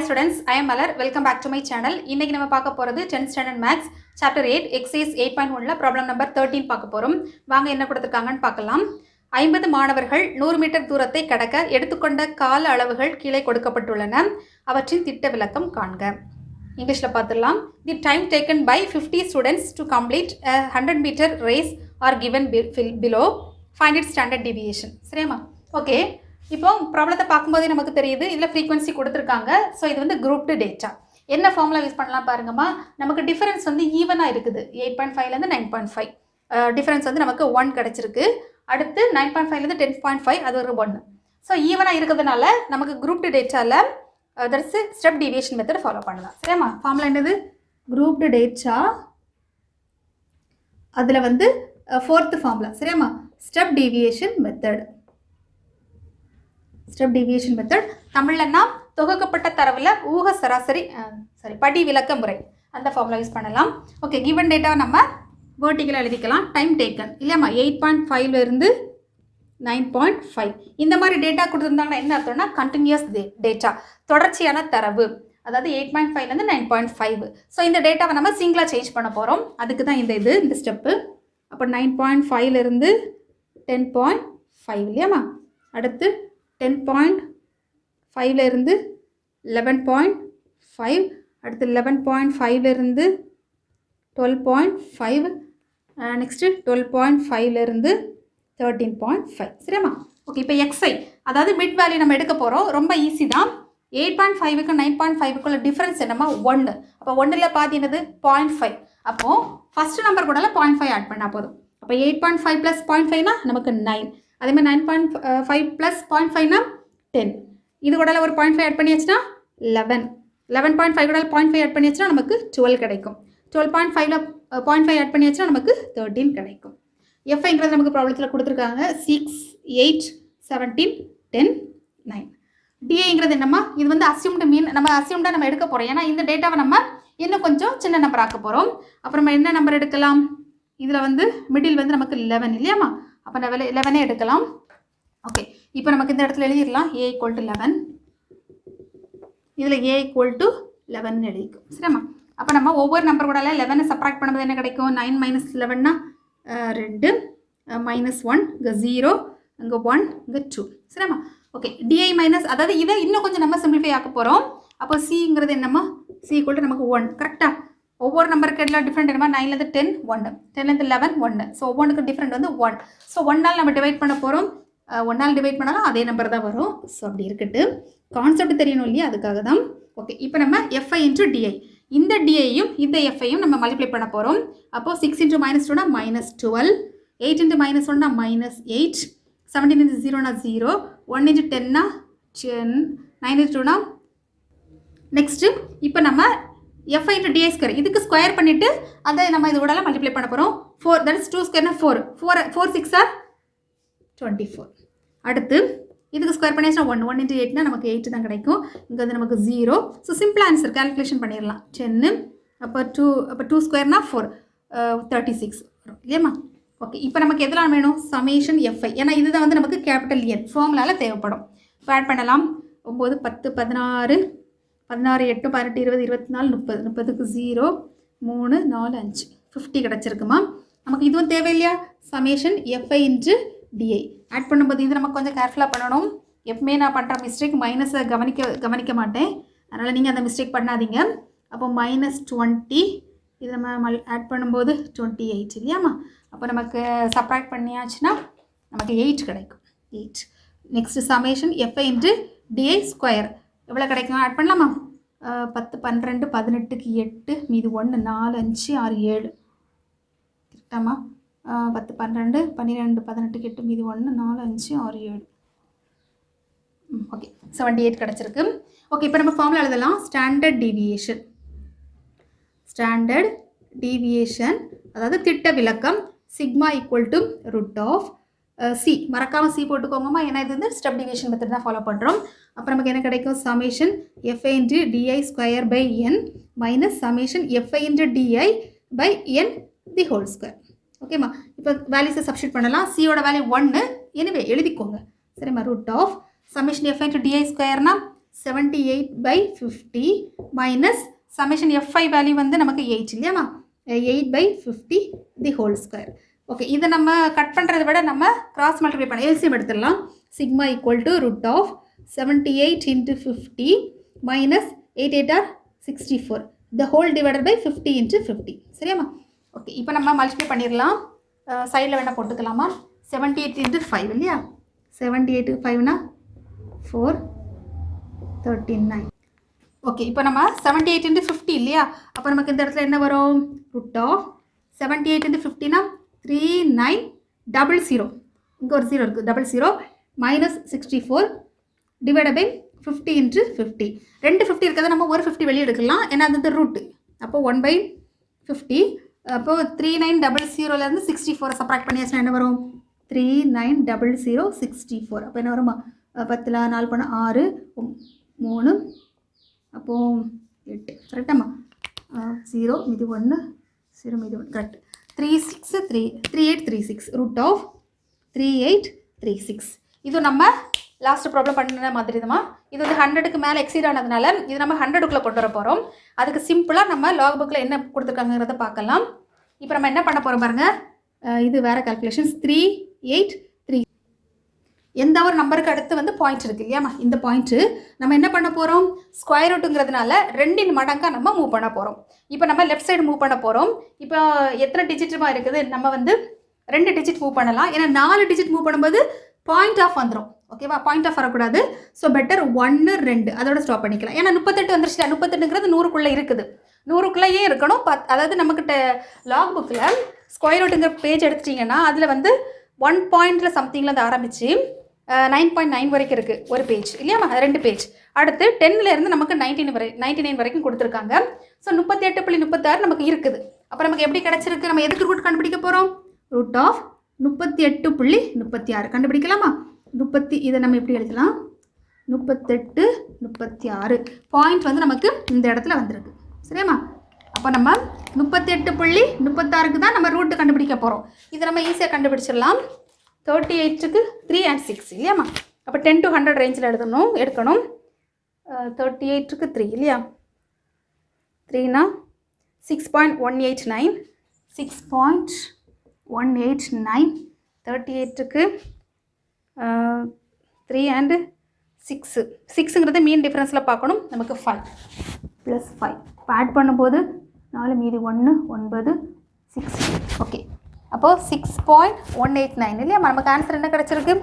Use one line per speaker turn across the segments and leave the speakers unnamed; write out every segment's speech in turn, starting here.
Hi students, I am Malar. Welcome back to my channel. இன்னைக்கு நம்ம பார்க்க போறது 10th standard maths Chapter-8 exercise 8.1ல problem number 13 பார்க்க போறோம். வாங்க என்ன கொடுத்திருக்காங்கன்னு பார்க்கலாம். 50 மாணவர்கள் 100 மீட்டர் தூரத்தை கடக்க எடுத்துக்கொண்ட கால அளவுகள் கீழே கொடுக்கப்பட்டுள்ளன. அவற்றின் திட்ட விளக்கம் காண்க. இங்கிலீஷ்ல பார்த்துடலாம். The time taken by 50 students to complete a 100 meter race are given below. Find its standard deviation. சரியாமா? ஓகே. இப்போ ப்ராப்ளத்தை பார்க்கும்போதே நமக்கு தெரியுது இதில் ஃப்ரீக்வன்சி கொடுத்துருக்காங்க. ஸோ இது வந்து குரூப்டு டேட்டா. என்ன ஃபார்முலா யூஸ் பண்ணலாம் பாருங்கம்மா. நமக்கு டிஃபரன்ஸ் வந்து ஈவனாக இருக்குது. 8.5லேருந்து 9.5 டிஃபரன்ஸ் வந்து நமக்கு 1 கிடச்சிருக்கு. அடுத்து 9.5லேருந்து 10.5 அது ஒரு 1. ஸோ ஈவனாக இருக்கிறதுனால நமக்கு குரூப்டு டேட்டாவில் that's step deviation method follow பண்ணலாம். சரியாம்மா? ஃபார்முலா என்னது? குரூப்டு டேட்டா அதில் வந்து 4th ஃபார்முலா. சரியாம்மா? Step deviation method. Step deviation method தமிழ்லன்னா தொகுக்கப்பட்ட தரவில் ஊக சராசரி படி விளக்க முறை. அந்த ஃபார்முலா யூஸ் பண்ணலாம். ஓகே, கிவன் டேட்டா நம்ம வேர்ட்டிக்கலாக எழுதிக்கலாம். டைம் டேக்கன் இல்லையாம்மா 8.5லேருந்து 9.5 இந்த மாதிரி டேட்டா கொடுத்துருந்தாங்கன்னா என்ன அர்த்தம்னா கண்டினியூஸ் டேட்டா, தொடர்ச்சியான தரவு. அதாவது 8.5லேருந்து 9.5. ஸோ இந்த டேட்டாவை நம்ம சிங்கிளாக சேஞ்ச் பண்ண போகிறோம். அதுக்கு தான் இந்த ஸ்டெப்பு. அப்போ 9.5லேருந்து 10.5 இல்லையாம்மா. அடுத்து 10.5லேருந்து 11.5, அடுத்து 11.5லேருந்து 12.5, நெக்ஸ்ட்டு 12.5லேருந்து 13.5. சரியாம்மா? ஓகே, இப்போ எக்ஸை அதாவது மிட் வேல்யூ நம்ம எடுக்க போகிறோம். ரொம்ப ஈஸி தான். 8.5க்கு 9.5க்குள்ள டிஃப்ரென்ஸ் என்னம்மா 1. அப்போ 1ல் பாதி என்னது 0.5. அப்போது ஃபஸ்ட்டு நம்பர் கூட 0.5 ஆட் பண்ணால் போதும். அப்போ 8.5 + 0.5னா நமக்கு 9. அதேமாதிரி 9.5 + 0.5னா 10. இது கூட ஒரு 0.5 ஆட் பண்ணியாச்சுன்னா 11. 11.5 கூட 0.5 ஆட் பண்ணியாச்சுன்னா நமக்கு 12 கிடைக்கும். 12.5ல் 0.5 ஆட் பண்ணியாச்சுன்னா நமக்கு 13 கிடைக்கும். எஃப்ஐங்கிறது நமக்கு ப்ராப்ளத்தில் கொடுத்துருக்காங்க. 6, 8, 17, 10, 9. டிஏங்கிறது என்னம்மா? இது வந்து அசியூம்டு மீன். நம்ம அசியூம்டாக நம்ம எடுக்க போகிறோம். ஏன்னா இந்த டேட்டாவை நம்ம இன்னும் கொஞ்சம் சின்ன நம்பர் ஆக்க போகிறோம். அப்புறமா என்ன நம்பர் எடுக்கலாம்? இதில் வந்து மிடில் வந்து நமக்கு 11 இல்லையாம்மா. அப்போ நம்ம 11 எடுக்கலாம். ஓகே, இப்போ நமக்கு இந்த இடத்துல எழுதிடலாம் A = 11. இதில் A = 11 எழுதிக்கும். சரியாம்மா? அப்போ நம்ம ஒவ்வொரு நம்பர் கூட 11 சப்ராக்ட் பண்ணும்போது என்ன கிடைக்கும்? 9 - 11னா 2, -1 இங்கே 0, இங்கே 1, இங்கே 2. சரியாம்மா? ஓகே, டிஐ மைனஸ் அதாவது இதை இன்னும் கொஞ்சம் நம்ம சிம்பிளிஃபை ஆக்க போகிறோம். அப்போ சிங்கிறது என்னம்மா? C = நமக்கு 1. கரெக்டாக? ஒவ்வொரு நம்பருக்கு எல்லாம் டிஃப்ரெண்ட் என்னமா? 9லேருந்து 10 1, 10லேருந்து 11 1. ஸோ ஒவ்வொன்றுக்கு டிஃப்ரெண்ட் வந்து 1. ஸோ 1ஆல் நம்ம டிவைட் பண்ண போகிறோம். 1ஆல் டிவைட் பண்ணாலும் அதே நம்பர் தான் வரும். ஸோ அப்படி இருக்கட்டு. கான்செப்ட் தெரியணும் இல்லையா, அதுக்காக தான். ஓகே, இப்போ நம்ம FI × DI, இந்த டிஐயும் இந்த எஃப்ஐயும் நம்ம மல்டிப்ளை பண்ண போகிறோம். அப்போது 6 × -2னா -12, 8 × -1னா -8, 17 × 0னா 0, 1 × 10னா 10, 9 × 2னா. நெக்ஸ்ட்டு இப்போ நம்ம FI × DI² இதுக்கு ஸ்கொயர் பண்ணிவிட்டு அதை நம்ம இது கூட மல்டிப்ளை பண்ண போகிறோம். 4, தட் இஸ் 2² 4, 4 6 ஆர் 24. அடுத்து இதுக்கு ஸ்கொயர் பண்ணியாச்சுன்னா 1, 1 × 8னா நமக்கு 8 தான் கிடைக்கும். இங்கே வந்து நமக்கு 0. ஸோ சிம்பிள் ஆன்சர் கால்குலேஷன் பண்ணிடலாம். 10, அப்போ 2² 4, 36 வரும் இல்லையாம்மா. ஓகே, இப்போ நமக்கு எதெல்லாம் வேணும்? Summation FI. ஏன்னா இதுதான் வந்து நமக்கு கேபிட்டல் N ஃபார்முலாவில் தேவைப்படும். இப்போ ஆட் பண்ணலாம். 9, 10, 16, 16, 8, 18, 20, 24, 30. 30க்கு 0, 3, 4, 5, 50 கிடச்சிருக்குமா. நமக்கு இதுவும் தேவையில்லையா? சமேஷன் FI × DI ஆட் பண்ணும்போது இது நமக்கு கொஞ்சம் கேர்ஃபுல்லாக பண்ணணும். எப்பவுமே நான் பண்ணுற மிஸ்டேக் மைனஸை கவனிக்க மாட்டேன். அதனால் நீங்கள் அந்த மிஸ்டேக் பண்ணாதீங்க. அப்போ -20 இது நம்ம ஆட் பண்ணும்போது 28 இல்லையாம்மா. அப்போ நமக்கு சப்ராக்ட் பண்ணியாச்சுன்னா நமக்கு 8 கிடைக்கும். 8. Next summation FI × DI square எவ்வளோ கிடைக்கும்? ஆட் பண்ணலாமா? 10, 12, 18க்கு 8, மீது 1, 4, 5, 6, 7. கரெக்டாமா? 10, 12, 12, 18க்கு 8, மீது 1, 4, 5, 6, 7. ஓகே, 78 கிடச்சிருக்கு. ஓகே, இப்போ நம்ம ஃபார்முலா எழுதலாம். ஸ்டாண்டர்ட் டீவியேஷன் அதாவது திட்ட விளக்கம் சிக்மா = √C. மறக்காமல் C போட்டுக்கோங்கம்மா. ஏன்னா இது வந்து ஸ்டெப் டிவியேஷன் மெத்தட் தான் ஃபாலோ பண்ணுறோம். அப்போ நமக்கு என்ன கிடைக்கும்? Summation FI × DI² N minus summation FI × DI N the whole square. ஓகேம்மா. இப்போ வேல்யூஸை சப்ஸ்டியூட் பண்ணலாம். சியோட வேல்யூ 1. எனவே எழுதிக்கோங்க. சரிம்மா. √. Summation FI × DI² 78/50 minus summation F5 value வந்து நமக்கு 8 இல்லையாமா, 8/50 தி ஹோல் ஸ்கொயர். ஓகே, இதை நம்ம கட் பண்ணுறதை விட நம்ம கிராஸ் மல்டிப்ளை பண்ண எல்சிஎம் எடுத்துடலாம். Sigma equal to root of 78 into 50 minus 8 8 are 64 the whole divided by 50 into 50. சரியாமா? Okay, இப்போ நம்ம மல்டிப்ளை பண்ணிடலாம். சைடில் வேணால் போட்டுக்கலாமா? 78 into 5 இல்லையா? 78 5னா 4 39. ஓகே, இப்போ நம்ம 78 into 50 இல்லையா? அப்போ நமக்கு இந்த இடத்துல என்ன வரும்? ரூட் ஆஃப் 78 into 50னா 3900. இங்கே ஒரு 0 இருக்குது, 00 மைனஸ் 64 டிவைட் பை 50 into 50. ரெண்டு 50 இருக்கிறத நம்ம ஒரு 50 வெளியே எடுக்கலாம், ஏன்னா அது ரூட்டு. அப்போ 1/50. அப்போது 3900லேருந்து 64 சப்ராக்ட் பண்ணியாச்சுன்னா என்ன வரும்? 3900 64. அப்போ என்ன வருமா? 10 4 பண்ண 6 3 அப்போது 8. கரெக்டாம்மா? 0 மீதி 1 0 மீதி 1 கரெக்ட். 3836 root of 3836. இது நம்ம லாஸ்ட் ப்ராப்ளம் பண்ணுற மாதிரி தான். இது வந்து 100க்கு மேலே எக்ஸீட் ஆனதுனால இது நம்ம 100க்குள்ளே கொண்டு வர போகிறோம். அதுக்கு சிம்பிளாக நம்ம லாக் புக்கில் என்ன கொடுத்துருக்காங்கிறத பார்க்கலாம். இப்போ நம்ம என்ன பண்ண போகிறோம் பாருங்கள். இது வேறு கால்குலேஷன்ஸ். 383 எந்த ஒரு நம்பருக்கு அடுத்து வந்து பாயிண்ட் இருக்குது இல்லையாம்மா, இந்த பாயிண்ட்டு நம்ம என்ன பண்ண போகிறோம்? ஸ்கொயர் ரூட்டுங்கிறதுனால 2 மடங்காக நம்ம மூவ் பண்ண போகிறோம். இப்போ நம்ம லெஃப்ட் சைடு மூவ் பண்ண போகிறோம். இப்போ எத்தனை டிஜிட்டுமா இருக்குது? நம்ம வந்து 2 டிஜிட் மூவ் பண்ணலாம். ஏன்னா 4 டிஜிட் மூவ் பண்ணும்போது பாயிண்ட் ஆஃப் வந்துடும். ஓகேவா? பாயிண்ட் ஆஃப் வரக்கூடாது. ஸோ பெட்டர் 1 2 அதோட ஸ்டாப் பண்ணிக்கலாம். ஏன்னா 38 வந்துருச்சு. 38ங்கிறது 100க்குள்ளே இருக்குது. 100க்குள்ளேயே இருக்கணும். அதாவது நம்மக்கிட்ட லாக் புக்கில் ஸ்கொயர் ரூட்டுங்கிற பேஜ் எடுத்துட்டிங்கன்னா அதில் வந்து 1 பாயிண்டில் சம்திங்லேருந்து ஆரம்பித்து 9.9 வரைக்கும் இருக்குது ஒரு பேஜ் இல்லையாம்மா, 2 பேஜ். அடுத்து 10லேருந்து நமக்கு 99 வரைக்கும் கொடுத்துருக்காங்க. ஸோ 38.36 நமக்கு இருக்குது. அப்போ நமக்கு எப்படி கிடச்சிருக்கு? நம்ம எதுக்கு ரூட் கண்டுபிடிக்க போகிறோம்? ரூட் ஆஃப் 38.36 கண்டுபிடிக்கலாமா? இதை நம்ம எப்படி எழுதலாம்? 38 36 பாயிண்ட் வந்து நமக்கு இந்த இடத்துல வந்திருக்கு. சரியாம்மா? அப்போ நம்ம 38.36க்கு தான் நம்ம ரூட்டு கண்டுபிடிக்க போகிறோம். இதை நம்ம ஈஸியாக கண்டுபிடிச்சிடலாம். 38க்கு 3 and 6 இல்லையாம்மா. அப்போ 10 to 100 ரேஞ்சில் எடுக்கணும். 38க்கு 3 இல்லையா? 3னா 6.189 6.189. 38க்கு 3 and 6 6ங்கிறது மீன் டிஃப்ரென்ஸில் பார்க்கணும். நமக்கு 5 + 5 இப்போ ஆட் பண்ணும்போது 4 மீதி 1 9 6. ஓகே, அப்போது 6.189 இல்லையா? நமக்கு ஆன்சர் என்ன கிடச்சிருக்கு?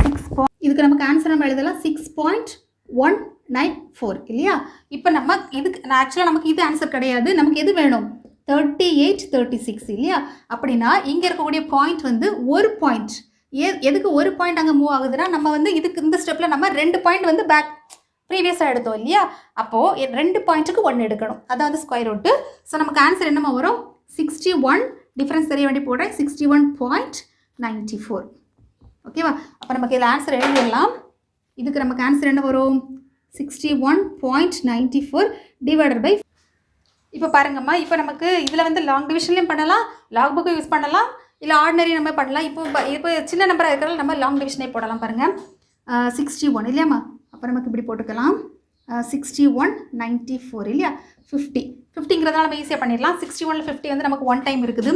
6. இதுக்கு நமக்கு ஆன்சர் நம்ம எழுதலாம் 6.194 இல்லையா? இப்போ நம்ம இதுக்கு ஆக்சுவலாக நமக்கு இது ஆன்சர் கிடையாது. நமக்கு எது வேணும்? 38 36 இல்லையா? அப்படின்னா இங்கே இருக்கக்கூடிய பாயிண்ட் வந்து ஒரு பாயிண்ட். எதுக்கு ஒரு பாயிண்ட் அங்கே மூவ் ஆகுதுன்னா நம்ம வந்து இதுக்கு இந்த ஸ்டெப்பில் நம்ம 2 பாயிண்ட் வந்து பேக் ப்ரீவியஸாக எடுத்தோம் இல்லையா? அப்போது 2 பாயிண்ட்டுக்கு 1 எடுக்கணும். அதாவது ஸ்கொயர் ரூட்டு. ஸோ நமக்கு ஆன்சர் என்னமா வரும்? 61. டிஃப்ரென்ஸ் தெரிய வேண்டி போடுறேன். 61.94. ஓகேவா? அப்போ நமக்கு இதில் ஆன்சர் எழுதிடலாம். இதுக்கு நமக்கு ஆன்சர் என்ன வரும்? 61.94 டிவைடட் பை. இப்போ பாருங்கம்மா, இப்போ நமக்கு இதில் வந்து லாங் டிவிஷன்லேயும் பண்ணலாம், லாக் புக்கு யூஸ் பண்ணலாம், இல்லை ஆர்டினரி நம்ம பண்ணலாம். இப்போ சின்ன நம்பராக இருக்கிறதால நம்ம லாங் டிவிஷனே போடலாம். பாருங்கள் 61 இல்லையாம்மா. அப்போ நமக்கு இப்படி போட்டுக்கலாம் 61.94 இல்லையா? 50ங்கிறதால நம்ம ஈஸியாக பண்ணிடலாம். 61ல் 50 வந்து நமக்கு 1 டைம் இருக்குது.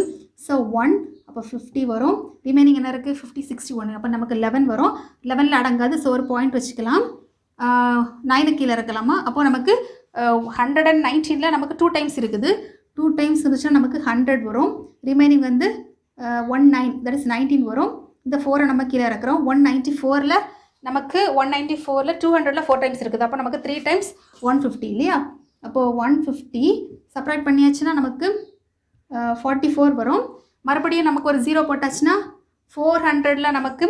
ஸோ 1 அப்போ 50 வரும். ரிமைனிங் என்ன இருக்குது? 50 61. அப்போ நமக்கு 11 வரும். 11ல் அடங்காது. ஸோ ஒரு பாயிண்ட் வச்சுக்கலாம். 9 கீழே இருக்கலாமா? அப்போது நமக்கு 119ல் நமக்கு 2 டைம்ஸ் இருக்குது. 2 டைம்ஸ் இருந்துச்சுன்னா நமக்கு 100 வரும். ரிமைனிங் வந்து 19 தட் இஸ் 19 வரும். இந்த 4 நம்ம கீழே இருக்கிறோம். 194ல் நமக்கு 194ல் 200ல் 4 டைம்ஸ் இருக்குது. அப்போ நமக்கு 3 டைம்ஸ் 150 இல்லையா? அப்போது 150 சப்ராக்ட் பண்ணியாச்சுன்னா நமக்கு 44 வரும். மறுபடியும் நமக்கு ஒரு 0 போட்டாச்சுன்னா 400ல் நமக்கு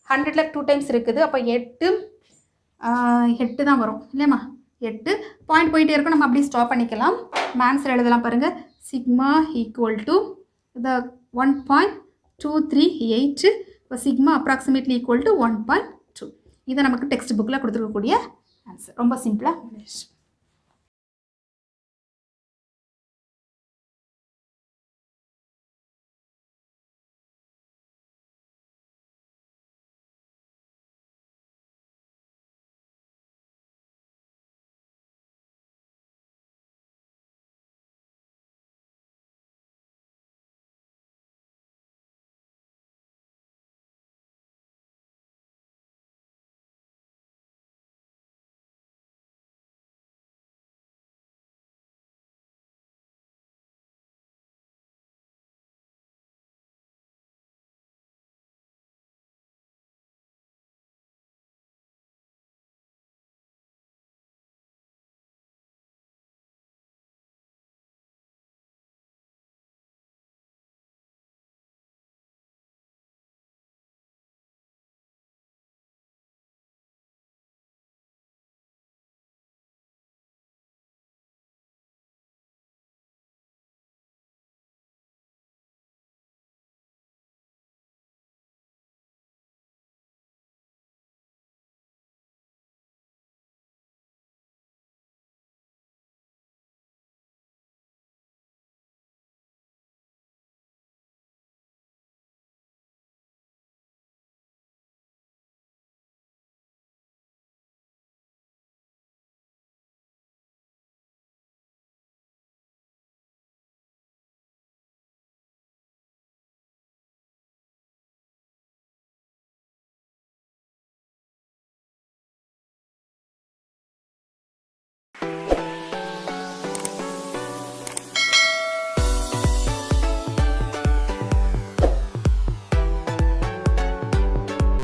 100ல் 2 டைம்ஸ் இருக்குது. அப்போ 8 தான் வரும் இல்லையாம்மா? 8 பாயிண்ட் போயிட்டே இருக்கும். நம்ம அப்படியே ஸ்டாப் பண்ணிக்கலாம். ஆன்சர் எழுதலாம் பாருங்கள். Sigma equal to the 1.238. இப்போ சிக்மா அப்ராக்சிமேட்லி ஈக்குவல் டு 1.2. இதை நமக்கு டெக்ஸ்ட் புக்கில் கொடுத்துருக்கக்கூடிய ஆன்சர். ரொம்ப சிம்பிளாக